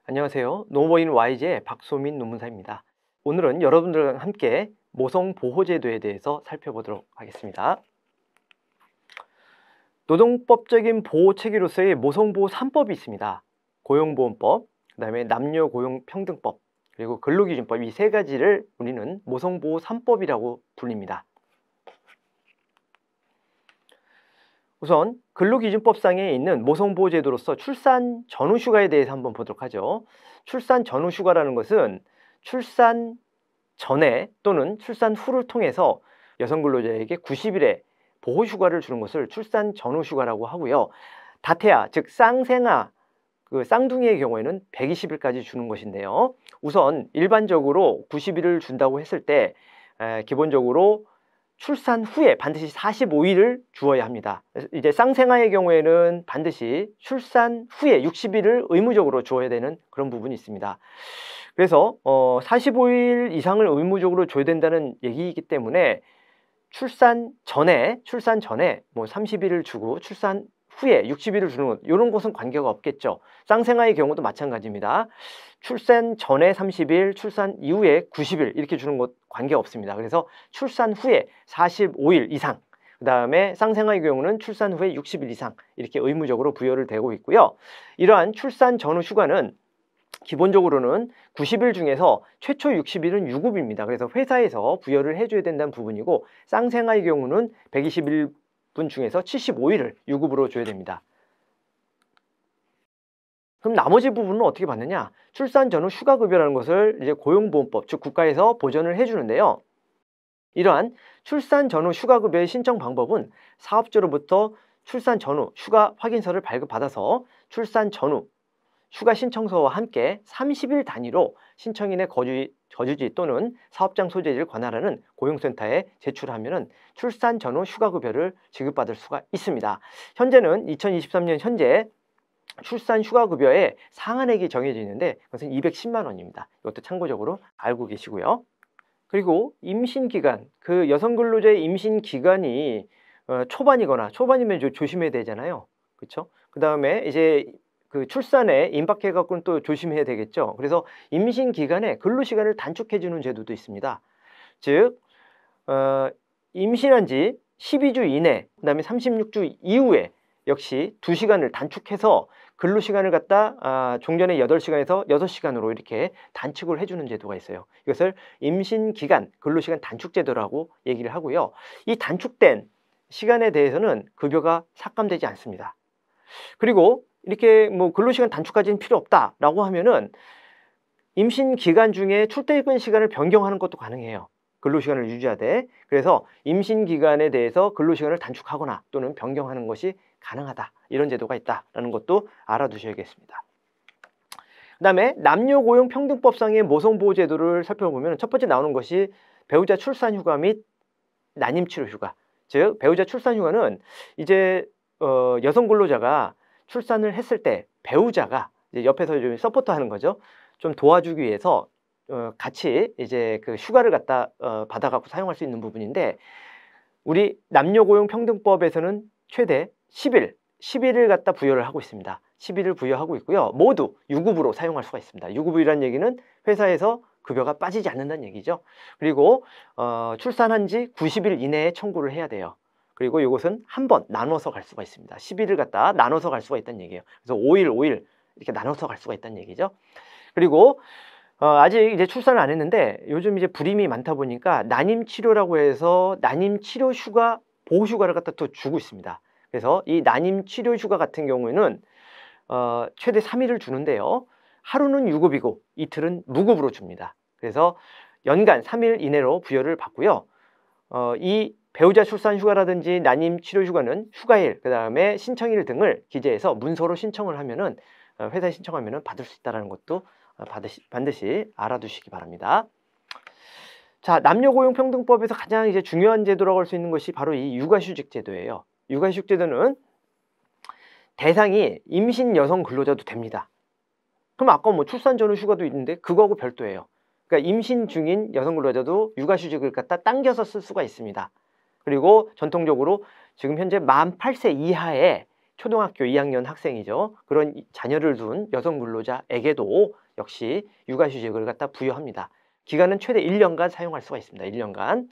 안녕하세요. 노모인 YG의 박소민 논문사입니다. 오늘은 여러분들과 함께 모성보호제도에 대해서 살펴보도록 하겠습니다. 노동법적인 보호체계로서의 모성보호 3법이 있습니다. 고용보험법, 그 다음에 남녀고용평등법, 그리고 근로기준법, 이 세 가지를 우리는 모성보호 3법이라고 불립니다. 우선 근로기준법상에 있는 모성보호제도로서 출산 전후 휴가에 대해서 한번 보도록 하죠. 출산 전후 휴가라는 것은 출산 전에 또는 출산 후를 통해서 여성 근로자에게 90일의 보호 휴가를 주는 것을 출산 전후 휴가라고 하고요. 다태아, 즉 쌍생아, 쌍둥이의 경우에는 120일까지 주는 것인데요. 우선 일반적으로 90일을 준다고 했을 때 기본적으로 출산 후에 반드시 45일을 주어야 합니다. 이제 쌍생아의 경우에는 반드시 출산 후에 60일을 의무적으로 주어야 되는 그런 부분이 있습니다. 그래서 45일 이상을 의무적으로 줘야 된다는 얘기이기 때문에 출산 전에 뭐 30일을 주고 출산 후에 60일을 주는 것, 이런 것은 관계가 없겠죠. 쌍생아의 경우도 마찬가지입니다. 출산 전에 30일, 출산 이후에 90일 이렇게 주는 것 관계없습니다. 그래서 출산 후에 45일 이상, 그 다음에 쌍생아의 경우는 출산 후에 60일 이상 이렇게 의무적으로 부여를 되고 있고요. 이러한 출산 전후 휴가는 기본적으로는 90일 중에서 최초 60일은 유급입니다. 그래서 회사에서 부여를 해줘야 된다는 부분이고, 쌍생아의 경우는 121분 중에서 75일을 유급으로 줘야 됩니다. 그럼 나머지 부분은 어떻게 받느냐? 출산 전후 휴가급여라는 것을 이제 고용보험법, 즉 국가에서 보전을 해주는데요. 이러한 출산 전후 휴가급여의 신청 방법은 사업주로부터 출산 전후 휴가 확인서를 발급받아서 출산 전후 휴가 신청서와 함께 30일 단위로 신청인의 거주지 또는 사업장 소재지를 관할하는 고용센터에 제출하면 출산 전후 휴가급여를 지급받을 수가 있습니다. 현재는 2023년 현재 출산 휴가급여의 상한액이 정해져 있는데 그것은 210만 원입니다. 이것도 참고적으로 알고 계시고요. 그리고 임신기간, 그 여성 근로자의 임신기간이 초반이면 조심해야 되잖아요. 그렇죠? 그 다음에 이제 그 출산에 임박해 갖고는 또 조심해야 되겠죠. 그래서 임신 기간에 근로 시간을 단축해 주는 제도도 있습니다. 즉 임신한 지 12주 이내, 그다음에 36주 이후에 역시 2시간을 단축해서 근로 시간을 갖다 종전의 8시간에서 6시간으로 이렇게 단축을 해주는 제도가 있어요. 이것을 임신 기간 근로 시간 단축 제도라고 얘기를 하고요. 이 단축된 시간에 대해서는 급여가 삭감되지 않습니다. 그리고 이렇게 뭐 근로시간 단축까지는 필요 없다라고 하면은 임신 기간 중에 출퇴근 시간을 변경하는 것도 가능해요. 근로시간을 유지하되. 그래서 임신 기간에 대해서 근로시간을 단축하거나 또는 변경하는 것이 가능하다. 이런 제도가 있다라는 것도 알아두셔야겠습니다. 그 다음에 남녀고용평등법상의 모성보호제도를 살펴보면 첫 번째 나오는 것이 배우자 출산휴가 및 난임치료휴가. 즉 배우자 출산휴가는 이제 여성 근로자가 출산을 했을 때 배우자가 이제 옆에서 좀 서포트하는 거죠. 좀 도와주기 위해서 같이 이제 그 휴가를 갖다 받아갖고 사용할 수 있는 부분인데, 우리 남녀고용평등법에서는 최대 10일을 갖다 부여를 하고 있습니다. 10일을 부여하고 있고요. 모두 유급으로 사용할 수가 있습니다. 유급이라는 얘기는 회사에서 급여가 빠지지 않는다는 얘기죠. 그리고 출산한 지 90일 이내에 청구를 해야 돼요. 그리고 이것은 한 번 나눠서 갈 수가 있습니다. 10일을 갖다 나눠서 갈 수가 있다는 얘기예요. 그래서 5일 이렇게 나눠서 갈 수가 있다는 얘기죠. 그리고 아직 이제 출산을 안 했는데 요즘 이제 불임이 많다 보니까 난임치료라고 해서 난임치료 휴가, 보호휴가를 갖다 또 주고 있습니다. 그래서 이 난임치료 휴가 같은 경우에는 최대 3일을 주는데요. 하루는 유급이고 이틀은 무급으로 줍니다. 그래서 연간 3일 이내로 부여를 받고요. 이 배우자 출산 휴가라든지 난임 치료 휴가는 휴가일, 그 다음에 신청일 등을 기재해서 문서로 신청을 하면은 회사에 신청하면은 받을 수 있다는 것도 반드시 알아두시기 바랍니다. 자, 남녀고용평등법에서 가장 이제 중요한 제도라고 할 수 있는 것이 바로 이 육아휴직 제도예요. 육아휴직 제도는 대상이 임신 여성 근로자도 됩니다. 그럼 아까 뭐 출산 전후 휴가도 있는데 그거하고 별도예요. 그러니까 임신 중인 여성 근로자도 육아휴직을 갖다 당겨서 쓸 수가 있습니다. 그리고 전통적으로 지금 현재 만 8세 이하의 초등학교 2학년 학생이죠. 그런 자녀를 둔 여성 근로자에게도 역시 육아휴직을 갖다 부여합니다. 기간은 최대 1년간 사용할 수가 있습니다. 1년간.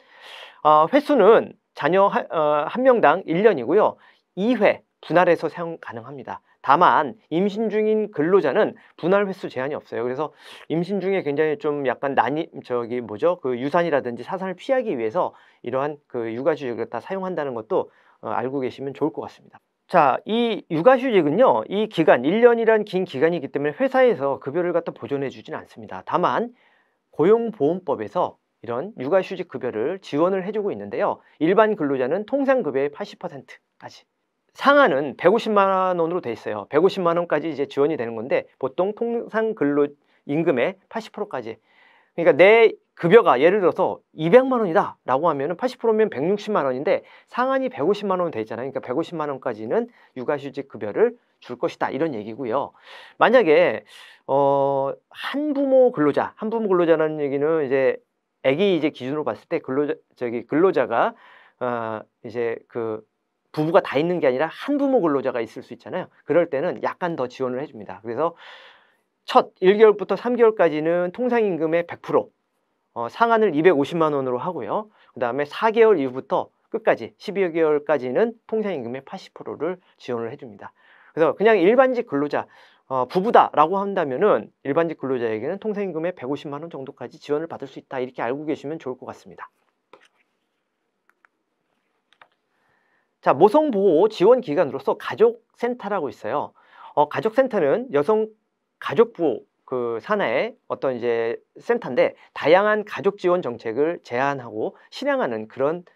횟수는 자녀 한 명당 1년이고요. 2회 분할해서 사용 가능합니다. 다만 임신 중인 근로자는 분할 횟수 제한이 없어요. 그래서 임신 중에 굉장히 좀 약간 그 유산이라든지 사산을 피하기 위해서 이러한 그 육아휴직을 다 사용한다는 것도 알고 계시면 좋을 것 같습니다. 자, 이 육아휴직은요, 이 기간 1년이란 긴 기간이기 때문에 회사에서 급여를 갖다 보존해 주진 않습니다. 다만 고용보험법에서 이런 육아휴직 급여를 지원을 해주고 있는데요. 일반 근로자는 통상급여의 80%까지. 상한은 150만 원으로 돼 있어요. 150만 원까지 이제 지원이 되는 건데 보통 통상근로 임금의 80%까지. 그러니까 내 급여가 예를 들어서 200만 원이다 라고 하면은 80%면 160만 원인데 상한이 150만 원 돼 있잖아요. 그러니까 150만 원까지는 육아휴직 급여를 줄 것이다 이런 얘기고요. 만약에 한부모 근로자라는 얘기는 이제 아기 이제 기준으로 봤을 때 근로자가 이제 그 부부가 다 있는 게 아니라 한부모 근로자가 있을 수 있잖아요. 그럴 때는 약간 더 지원을 해줍니다. 그래서 첫 1개월부터 3개월까지는 통상임금의 100%, 상한을 250만 원으로 하고요. 그 다음에 4개월 이후부터 끝까지 12여 개월까지는 통상임금의 80%를 지원을 해줍니다. 그래서 그냥 일반직 근로자, 부부다라고 한다면은 일반직 근로자에게는 통상임금의 150만 원 정도까지 지원을 받을 수 있다. 이렇게 알고 계시면 좋을 것 같습니다. 자, 모성보호 지원 기관으로서 가족센터라고 있어요. 가족센터는 여성가족부 그 산하의 어떤 이제 센터인데 다양한 가족 지원 정책을 제안하고 실행하는 그런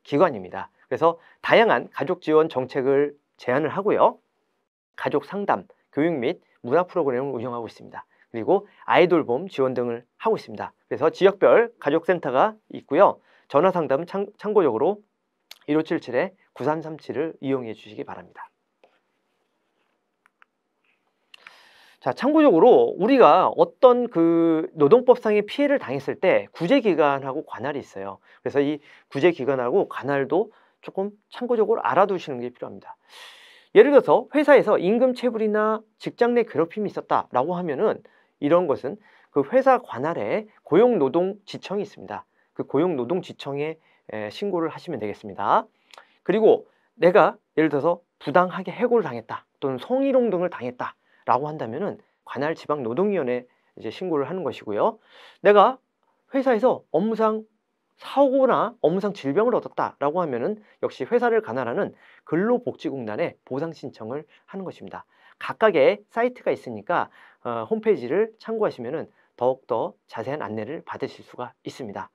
기관입니다. 그래서 다양한 가족 지원 정책을 제안을 하고요. 가족 상담, 교육 및 문화 프로그램을 운영하고 있습니다. 그리고 아이돌봄 지원 등을 하고 있습니다. 그래서 지역별 가족센터가 있고요. 전화 상담은 참고적으로 1577-9337을 이용해 주시기 바랍니다. 자, 참고적으로 우리가 어떤 그 노동법상의 피해를 당했을 때 구제기관하고 관할이 있어요. 그래서 이 구제기관하고 관할도 조금 참고적으로 알아두시는 게 필요합니다. 예를 들어서 회사에서 임금체불이나 직장 내 괴롭힘이 있었다라고 하면은 이런 것은 그 회사 관할에 고용노동지청이 있습니다. 그 고용노동지청에 신고를 하시면 되겠습니다. 그리고 내가 예를 들어서 부당하게 해고를 당했다 또는 성희롱 등을 당했다 라고 한다면은 관할 지방노동위원회에 이제 신고를 하는 것이고요. 내가 회사에서 업무상 사고나 업무상 질병을 얻었다라고 하면은 역시 회사를 관할하는 근로복지공단에 보상 신청을 하는 것입니다. 각각의 사이트가 있으니까 홈페이지를 참고하시면은 더욱더 자세한 안내를 받으실 수가 있습니다.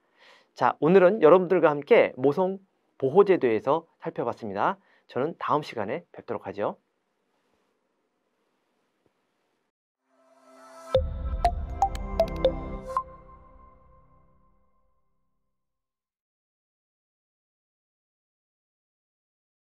자, 오늘은 여러분들과 함께 모성보호제도에서 살펴봤습니다. 저는 다음 시간에 뵙도록 하죠.